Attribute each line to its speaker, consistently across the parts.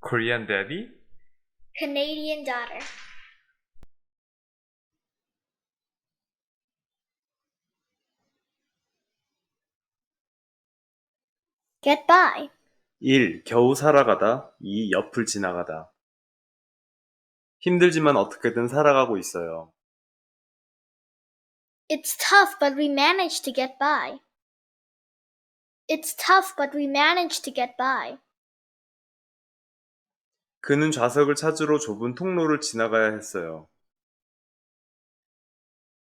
Speaker 1: Korean daddy?
Speaker 2: Canadian daughter. Get by.
Speaker 1: 1. 겨우 살아가다. 2. 옆을 지나가다. 힘들지만 어떻게든 살아가고 있어요.
Speaker 2: It's tough, but we managed to get by. It's tough, but we managed to get by.
Speaker 1: 그는 좌석을 찾으러 좁은 통로를 지나가야 했어요.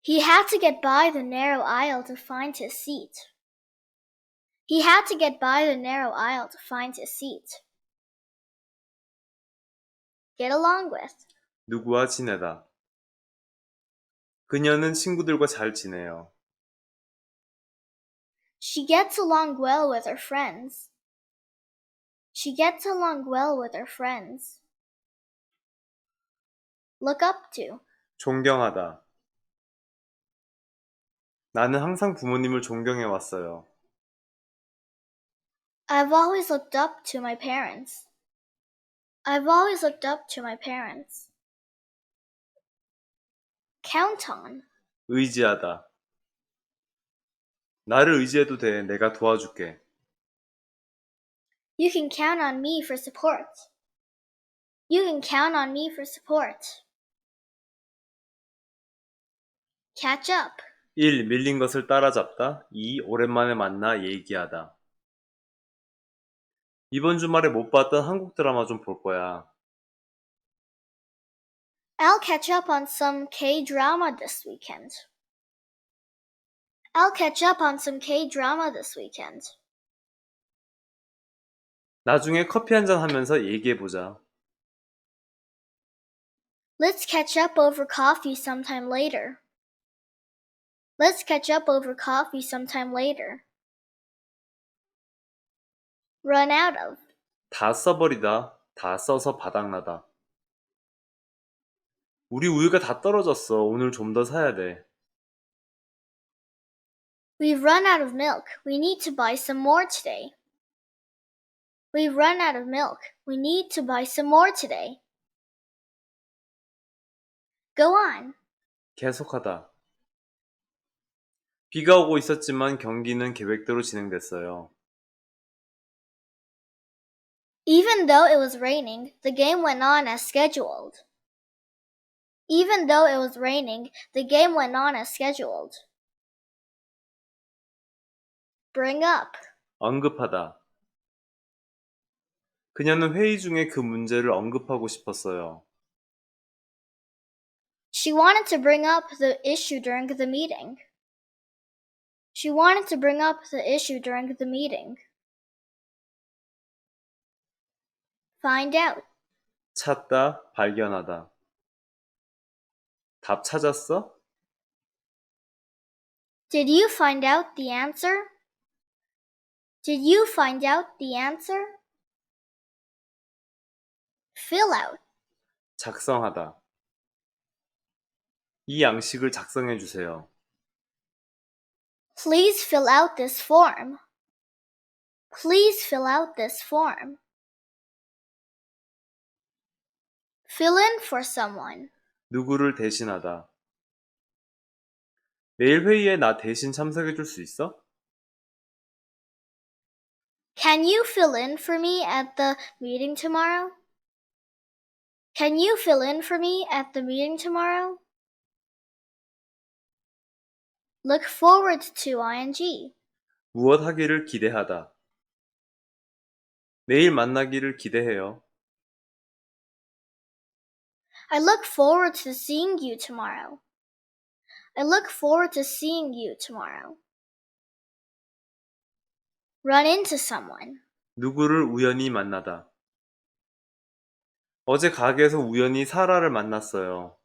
Speaker 2: He had to get by the narrow aisle to find his seat. He had to get by the narrow aisle to find his seat. Get along with.
Speaker 1: 누구와 지내다. 그녀는 친구들과 잘 지내요.
Speaker 2: She gets along well with her friends. She gets along well with her friends. Look up to.
Speaker 1: 존경하다. 나는 항상 부모님을 존경해 왔어요.
Speaker 2: I've always looked up to my parents. I've always looked up to my parents. Count on.
Speaker 1: 의지하다. 나를 의지해도 돼. 내가 도와줄게.
Speaker 2: You can count on me for support. You can count on me for support. Catch up.
Speaker 1: 1. 밀린 것을 따라잡다. 2. 오랜만에 만나 얘기하다. 이번 주말에 못 봤던 한국 드라마 좀 볼 거야.
Speaker 2: I'll catch up on some K-drama this weekend. I'll catch up on some K-drama this weekend.
Speaker 1: 나중에 커피 한잔 하면서 얘기해보자.
Speaker 2: Let's catch up over coffee sometime later. Let's catch up over coffee sometime later. Run out of.
Speaker 1: 다 써버리다. 다 써서 바닥나다. 우리 우유가 다 떨어졌어. 오늘 좀 더 사야 돼.
Speaker 2: We've run out of milk. We need to buy some more today. We've run out of milk. We need to buy some more today. Go on.
Speaker 1: 계속하다. 비가 오고 있었지만 경기는 계획대로 진행됐어요.
Speaker 2: Even though it was raining, the game went on as scheduled. Even though it was raining, the game went on as scheduled. Bring up.
Speaker 1: 언급하다. 그녀는 회의 중에 그 문제를 언급하고 싶었어요.
Speaker 2: She wanted to bring up the issue during the meeting. She wanted to bring up the issue during the meeting. Find out.
Speaker 1: 찾다, 발견하다. 답 찾았어?
Speaker 2: Did you find out the answer? Did you find out the answer? Fill out.
Speaker 1: 작성하다. 이 양식을 작성해 주세요.
Speaker 2: Please fill out this form. Please fill out this form. Fill in for someone.
Speaker 1: 누구를 대신하다. 내일 회의에 나 대신 참석해 줄 수 있어?
Speaker 2: Can you fill in for me at the meeting tomorrow? Can you fill in for me at the meeting tomorrow? Look forward to ing.
Speaker 1: 무엇 하기를 기대하다. 내일 만나기를 기대해요.
Speaker 2: I look forward to seeing you tomorrow. I look forward to seeing you tomorrow. Run into someone.
Speaker 1: 누구를 우연히 만나다. 어제 가게에서 우연히 사라를 만났어요.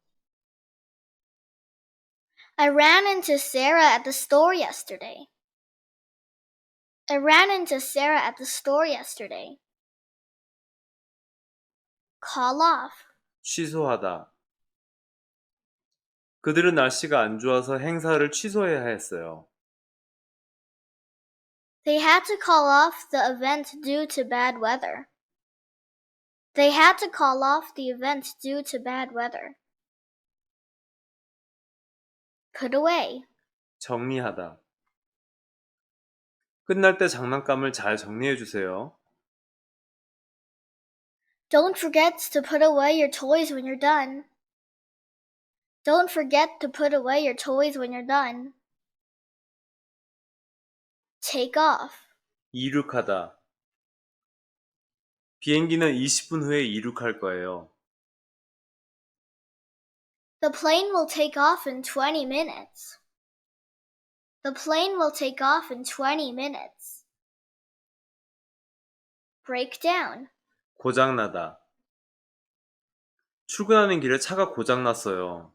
Speaker 2: I ran into Sarah at the store yesterday. I ran into Sarah at the store yesterday. Call off.
Speaker 1: 취소하다. 그들은 날씨가 안 좋아서 행사를 취소해야 했어요.
Speaker 2: They had to call off the event due to bad weather. They had to call off the event due to bad weather. Put away.
Speaker 1: 정리하다. 끝날 때 장난감을 잘 정리해 주세요.
Speaker 2: Don't forget to put away your toys when you're done. Don't forget to put away your toys when you're done. Take off.
Speaker 1: 이륙하다. 비행기는 20분 후에 이륙할 거예요.
Speaker 2: The plane will take off in 20 minutes. The plane will take off in 20 minutes. Break down.
Speaker 1: 고장나다. 출근하는 길에 차가 고장났어요.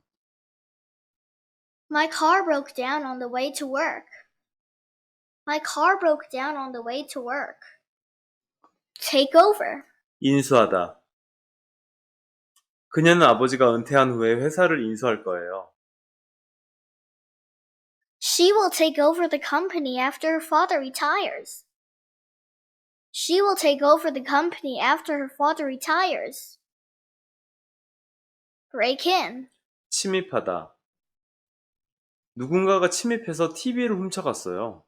Speaker 2: My car broke down on the way to work. My car broke down on the way to work. Take over.
Speaker 1: 인수하다. 그녀는 아버지가 은퇴한 후에 회사를 인수할 거예요.
Speaker 2: She will take over the company after her father retires. She will take over the company after her father retires. Break in.
Speaker 1: 침입하다. 누군가가 침입해서 TV를 훔쳐갔어요.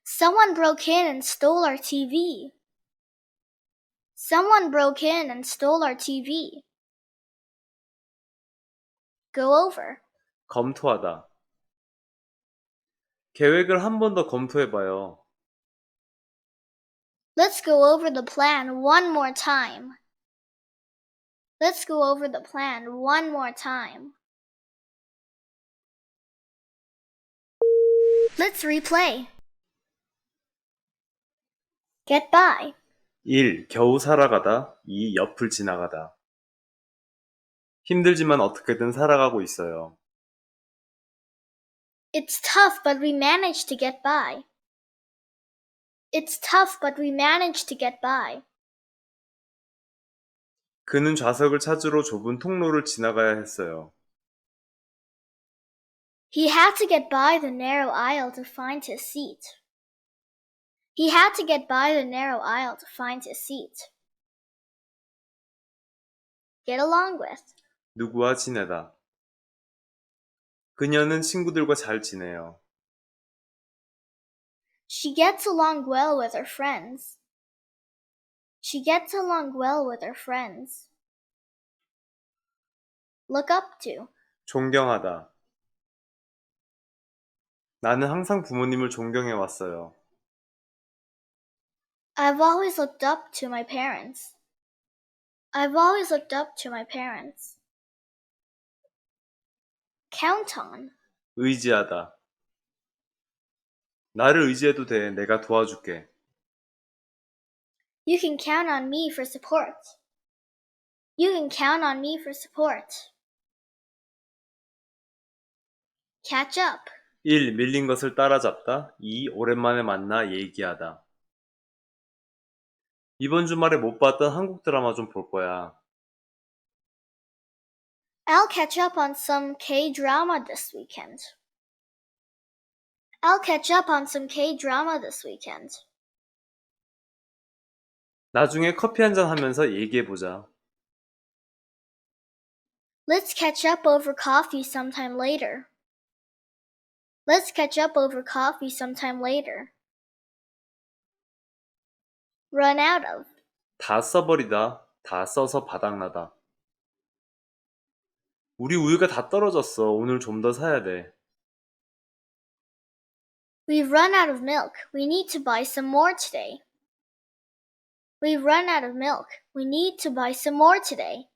Speaker 2: Someone broke in and stole our TV. Someone broke in and stole our TV. Go over.
Speaker 1: 검토하다. 계획을 한 번 더 검토해봐요.
Speaker 2: Let's go over the plan one more time. Let's go over the plan one more time. Let's replay. Get by.
Speaker 1: 1. 겨우 살아가다. 2. 옆을 지나가다. 힘들지만 어떻게든 살아가고 있어요.
Speaker 2: It's tough, but we managed to get by. It's tough, but we managed to get by.
Speaker 1: 그는 좌석을 찾으러 좁은 통로를 지나가야 했어요.
Speaker 2: He had to get by the narrow aisle to find his seat. He had to get by the narrow aisle to find his seat. Get along with.
Speaker 1: 누구와 지내다. 그녀는 친구들과 잘 지내요.
Speaker 2: She gets along well with her friends. She gets along well with her friends. Look up to.
Speaker 1: 존경하다. 나는 항상 부모님을 존경해 왔어요.
Speaker 2: I've always looked up to my parents. I've always looked up to my parents. Count on.
Speaker 1: 의지하다. 나를 의지해도 돼. 내가 도와줄게.
Speaker 2: You can count on me for support. You can count on me for support. Catch up.
Speaker 1: 1. 밀린 것을 따라잡다. 2. 오랜만에 만나 얘기하다. 이번 주말에 못 봤던 한국 드라마 좀 볼 거야.
Speaker 2: I'll catch up on some K-drama this weekend. I'll catch up on some K-drama this weekend.
Speaker 1: 나중에 커피 한잔 하면서 얘기해보자.
Speaker 2: Let's catch up over coffee sometime later. Let's catch up over coffee sometime later. Run out of.
Speaker 1: 다 써버리다. 다 써서 바닥나다. 우리 우유가 다 떨어졌어. 오늘 좀 더 사야 돼.
Speaker 2: We've run out of milk. We need to buy some more today. We've run out of milk. We need to buy some more today.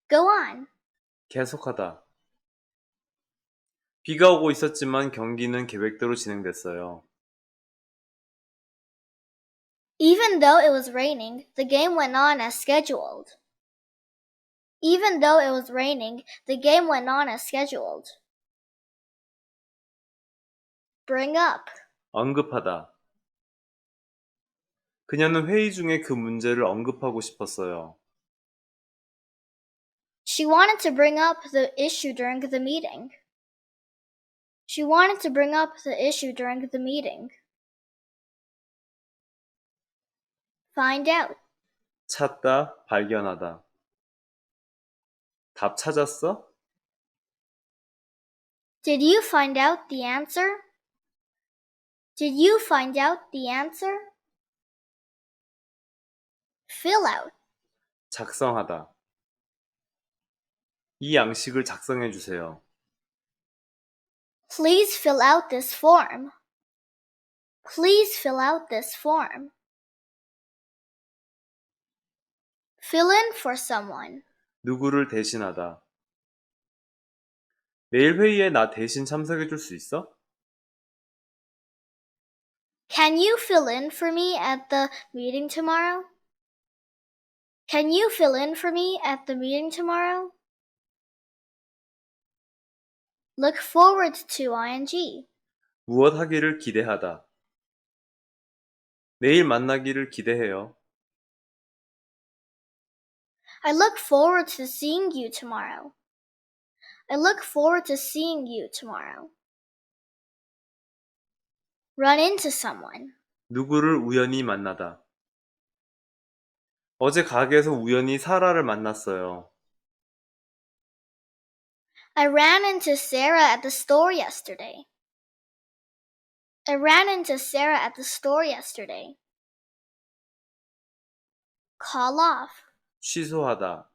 Speaker 2: Go on.
Speaker 1: 계속하다. 비가 오고 있었지만 경기는 계획대로 진행됐어요.
Speaker 2: Even though it was raining, the game went on as scheduled. Even though it was raining, the game went on as scheduled. Bring up.
Speaker 1: 언급하다. 그녀는 회의 중에 그 문제를 언급하고 싶었어요.
Speaker 2: She wanted to bring up the issue during the meeting. She wanted to bring up the issue during the meeting. Find out.
Speaker 1: 찾다, 발견하다. 답 찾았어?
Speaker 2: Did you find out the answer? Did you find out the answer? Fill out.
Speaker 1: 작성하다. 이 양식을 작성해 주세요.
Speaker 2: Please fill out this form. Please fill out this form. Fill in for someone.
Speaker 1: 누구를 대신하다. 내일 회의에 나 대신 참석해 줄 수 있어?
Speaker 2: Can you fill in for me at the meeting tomorrow? Can you fill in for me at the meeting tomorrow? Look forward to ing.
Speaker 1: 무엇 하기를 기대하다. 내일 만나기를 기대해요.
Speaker 2: I look forward to seeing you tomorrow. I look forward to seeing you tomorrow. Run into someone.
Speaker 1: 누구를 우연히 만나다. 어제 가게에서 우연히 사라를 만났어요.
Speaker 2: I ran into Sarah at the store yesterday. I ran into Sarah at the store yesterday. Call off.
Speaker 1: 취소하다.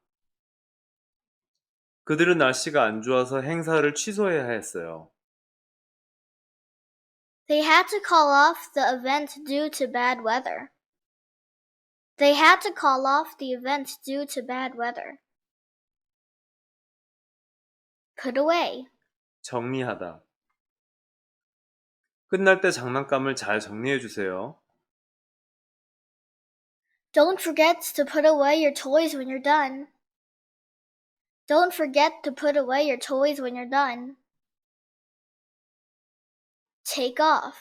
Speaker 1: 그들은 날씨가 안 좋아서 행사를 취소해야 했어요.
Speaker 2: They had to call off the event due to bad weather. They had to call off the event due to bad weather. Put away.
Speaker 1: 정리하다. 끝날 때 장난감을 잘 정리해 주세요.
Speaker 2: Don't forget to put away your toys when you're done. Don't forget to put away your toys when you're done. Take off.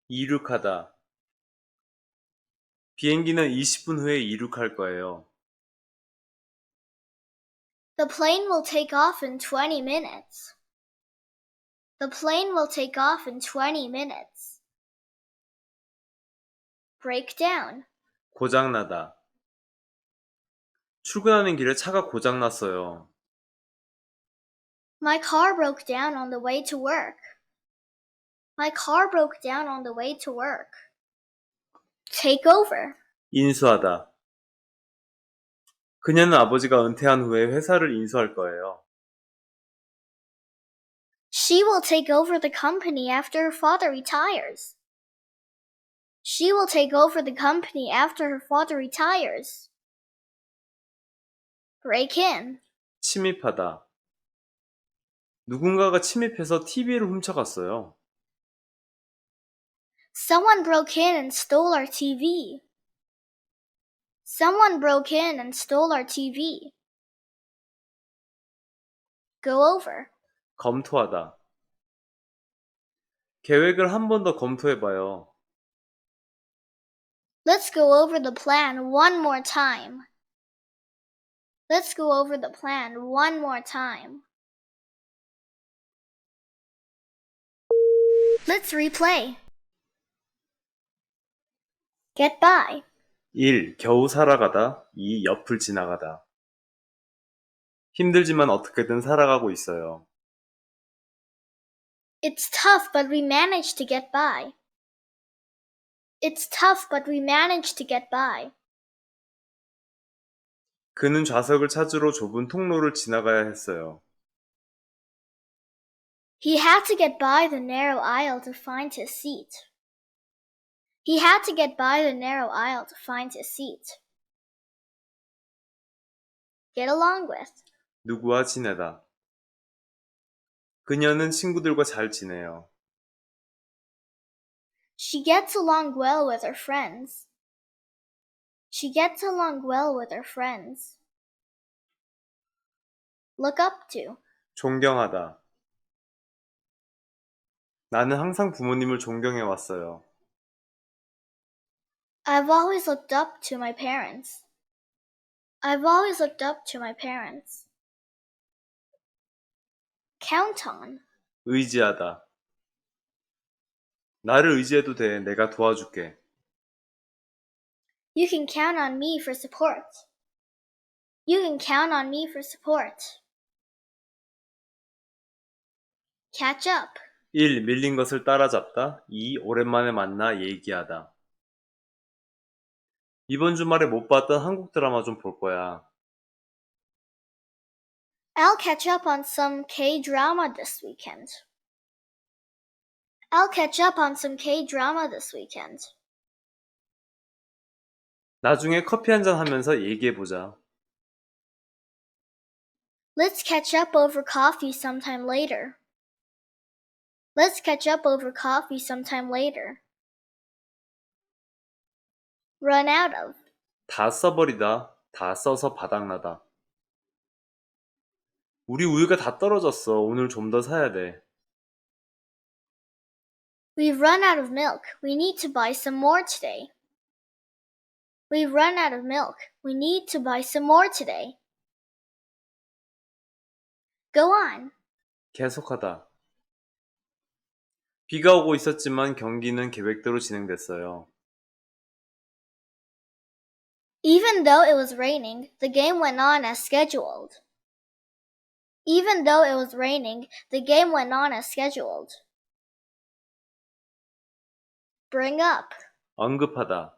Speaker 1: 이륙하다. 비행기는 20분 후에 이륙할 거예요.
Speaker 2: The plane will take off in 20 minutes. The plane will take off in 20 minutes. Break down.
Speaker 1: 고장나다. 출근하는 길에 차가 고장났어요.
Speaker 2: My car broke down on the way to work. My car broke down on the way to work. Take over.
Speaker 1: 인수하다. 그녀는 아버지가 은퇴한 후에 회사를 인수할 거예요.
Speaker 2: She will take over the company after her father retires. She will take over the company after her father retires. Break in.
Speaker 1: 침입하다. 누군가가 침입해서 TV를 훔쳐갔어요.
Speaker 2: Someone broke in and stole our TV. Someone broke in and stole our TV. Go over.
Speaker 1: 검토하다. 계획을 한 번 더 검토해봐요.
Speaker 2: Let's go over the plan one more time. Let's go over the plan one more time. Let's replay. Get by.
Speaker 1: 1. 겨우 살아가다. 2. 옆을 지나가다. 힘들지만 어떻게든 살아가고 있어요.
Speaker 2: It's tough, but we managed to get by. It's tough, but we managed to get by.
Speaker 1: 그는 좌석을 찾으러 좁은 통로를 지나가야 했어요.
Speaker 2: He had to get by the narrow aisle to find his seat. He had to get by the narrow aisle to find his seat. Get along with.
Speaker 1: 누구와 지내다. 그녀는 친구들과 잘 지내요.
Speaker 2: She gets along well with her friends. She gets along well with her friends. Look up to.
Speaker 1: 존경하다. 나는 항상 부모님을 존경해 왔어요.
Speaker 2: I've always looked up to my parents. I've always looked up to my parents. Count on.
Speaker 1: 의지하다. 나를 의지해도 돼. 내가 도와줄게.
Speaker 2: You can count on me for support. You can count on me for support. Catch up.
Speaker 1: 1. 밀린 것을 따라잡다. 2. 오랜만에 만나 얘기하다. 이번 주말에 못 봤던 한국 드라마 좀 볼 거야.
Speaker 2: I'll catch up on some K-drama this weekend. I'll catch up on some K-drama this weekend.
Speaker 1: 나중에 커피 한잔 하면서 얘기해보자.
Speaker 2: Let's catch up over coffee sometime later. Let's catch up over coffee sometime later. Run out of.
Speaker 1: 다 써버리다. 다 써서 바닥나다. 우리 우유가 다 떨어졌어. 오늘 좀 더 사야 돼.
Speaker 2: We've run out of milk. We need to buy some more today. We've run out of milk. We need to buy some more today. Go on.
Speaker 1: 계속하다. 비가 오고 있었지만 경기는 계획대로 진행됐어요.
Speaker 2: Even though it was raining, the game went on as scheduled. Even though it was raining, the game went on as scheduled. Bring up.
Speaker 1: 언급하다.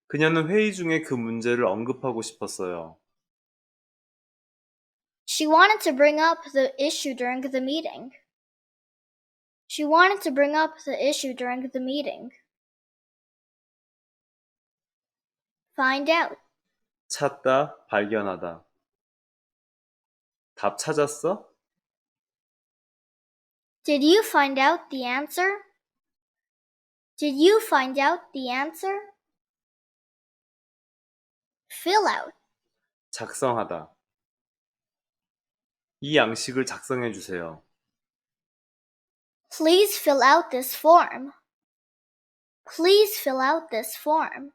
Speaker 1: 그녀는 회의 중에 그 문제를 언급하고 싶었어요.
Speaker 2: She wanted to bring up the issue during the meeting. She wanted to bring up the issue during the meeting. Find out.
Speaker 1: 찾다, 발견하다. 답 찾았어?
Speaker 2: Did you find out the answer? Did you find out the answer? Fill out.
Speaker 1: 작성하다. 이 양식을 작성해 주세요.
Speaker 2: Please fill out this form. Please fill out this form.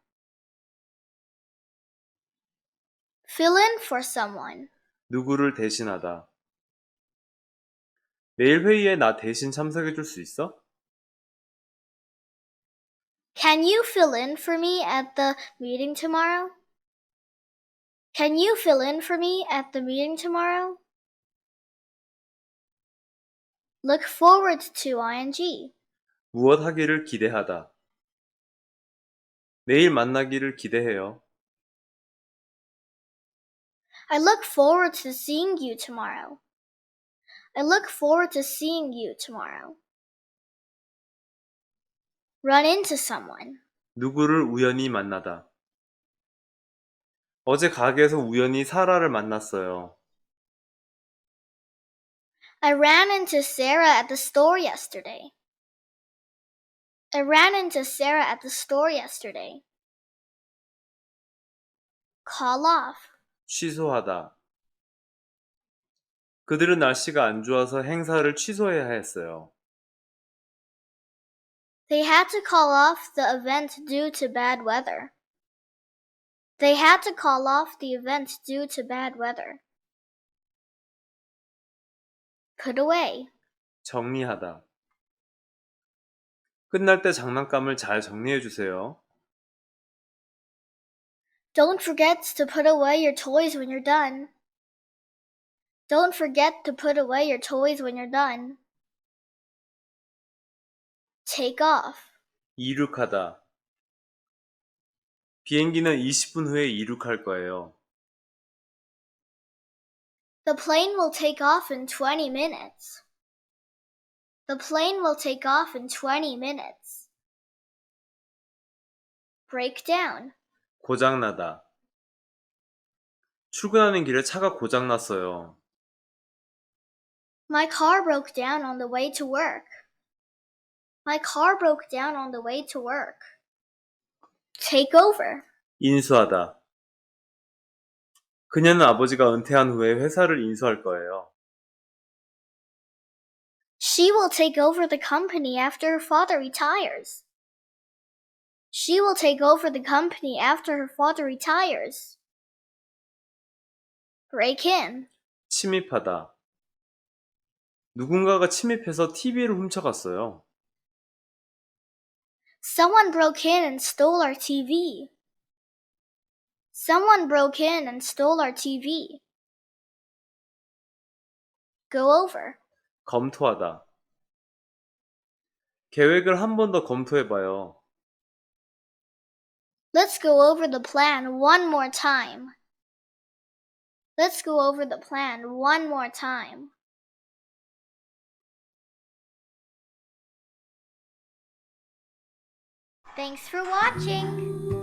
Speaker 2: Fill in for someone.
Speaker 1: 누구를 대신하다. 내일 회의에 나 대신 참석해 줄 수 있어?
Speaker 2: Can you fill in for me at the meeting tomorrow? Can you fill in for me at the meeting tomorrow? Look forward to ing.
Speaker 1: 무엇 하기를 기대하다. 내일 만나기를 기대해요.
Speaker 2: I look forward to seeing you tomorrow. I look forward to seeing you tomorrow. Run into someone.
Speaker 1: 누구를 우연히 만나다. 어제 가게에서 우연히 사라를 만났어요.
Speaker 2: I ran into Sarah at the store yesterday. I ran into Sarah at the store yesterday. Call off.
Speaker 1: 취소하다. 그들은 날씨가 안 좋아서 행사를 취소해야 했어요.
Speaker 2: They had to call off the event due to bad weather. They had to call off the event due to bad weather. Put away.
Speaker 1: 정리하다. 끝날 때 장난감을 잘 정리해 주세요.
Speaker 2: Don't forget to put away your toys when you're done. Don't forget to put away your toys when you're done. Take off.
Speaker 1: 이륙하다. 비행기는 20분 후에 이륙할 거예요.
Speaker 2: The plane will take off in 20 minutes. The plane will take off in 20 minutes. Break down.
Speaker 1: 고장나다. 출근하는 길에 차가 고장났어요.
Speaker 2: My car broke down on the way to work. My car broke down on the way to work. Take over.
Speaker 1: 인수하다. 그녀는 아버지가 은퇴한 후에 회사를 인수할 거예요.
Speaker 2: She will take over the company after her father retires. She will take over the company after her father retires. Break in.
Speaker 1: 침입하다. 누군가가 침입해서 TV를 훔쳐갔어요.
Speaker 2: Someone broke in and stole our TV. Someone broke in and stole our TV. Go over.
Speaker 1: 검토하다. 계획을 한 번 더 검토해봐요.
Speaker 2: Let's go over the plan one more time. Let's go over the plan one more time. Thanks for watching.